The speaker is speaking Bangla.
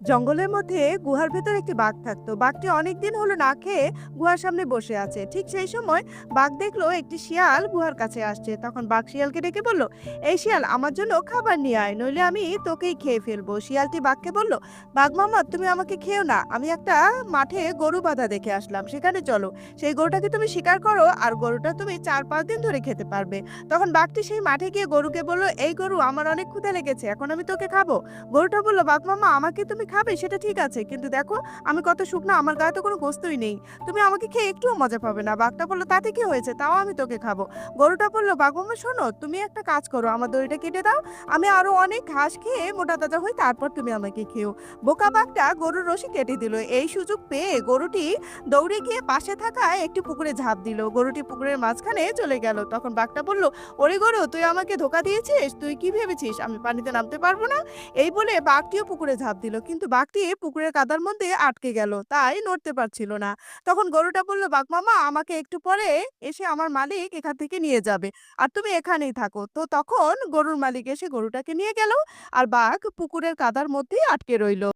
জঙ্গলের মধ্যে গুহার ভেতর একটি বাঘ থাকতো। বাঘটি অনেকদিন হলো না খেয়ে গুহার সামনে বসে আছে। ঠিক সেই সময় বাঘ দেখলো একটি শিয়াল গুহার কাছে আসছে। তখন বাঘ শিয়ালকে ডেকে বলল, এই শিয়াল, আমার জন্য খাবার নিয়ে আয়, নইলে আমি তোকেই খেয়ে ফেলবো। শিয়ালটি বাঘকে বলল, বাঘ মামা, তুমি আমাকে খেও না, আমি একটা মাঠে গরু বাঁধা দেখে আসলাম, সেখানে চলো। সেই গরুটাকে তুমি শিকার করো, আর গরুটা তুমি 4-5 দিন ধরে খেতে পারবে। তখন বাঘটি সেই মাঠে গিয়ে গরুকে বলল, এই গরু, আমার অনেক ক্ষুধা লেগেছে, এখন আমি তোকে খাবো? গরুটা বলল, বাঘ মামা, আমাকে তুমি খাবে সেটা ঠিক আছে, কিন্তু দেখো আমি কত শুকনো, আমার গায়ে তো কোনো গোস্তই নেই, তুমি আমাকে খেয়ে একটুও মজা পাবে না। বাঘটা বলল, তাতে কি হয়েছে, তাও আমি তোকে খাবো। গরুটা বলল, বাঘ মামা শোনো, তুমি একটা কাজ করো, আমার দড়িটা কেটে দাও, আমি আরো অনেক ঘাস খেয়ে মোটা তাজা হই, তারপর তুমি আমাকে খেও। বোকা বাঘটা গরুর রশি কেটে দিল। এই সুযোগ পেয়ে গরুটি দৌড়ে গিয়ে পাশে থাকা একটি পুকুরে ঝাঁপ দিল। গরুটি পুকুরের মাঝখানে চলে গেল। তখন বাঘটা বলল, ওরে গরু, তুই আমাকে ধোকা দিয়েছিস, তুই কি ভেবেছিস আমি পানিতে নামতে পারবো না? এই বলে বাঘটিও পুকুরে ঝাঁপ দিল, কিন্তু বাঘটি পুকুরের কাদার মধ্যে আটকে গেল, তাই নড়তে পারছিল না। তখন গরুটা বলল, বাঘ মামা, আমাকে একটু পরে এসে আমার মালিক এখান থেকে নিয়ে যাবে, আর তুমি এখানেই থাকো। তো তখন গরুর মালিক এসে গরুটাকে নিয়ে গেল, আর বাঘ পুকুরের কাদার মধ্যেই আটকে রইল।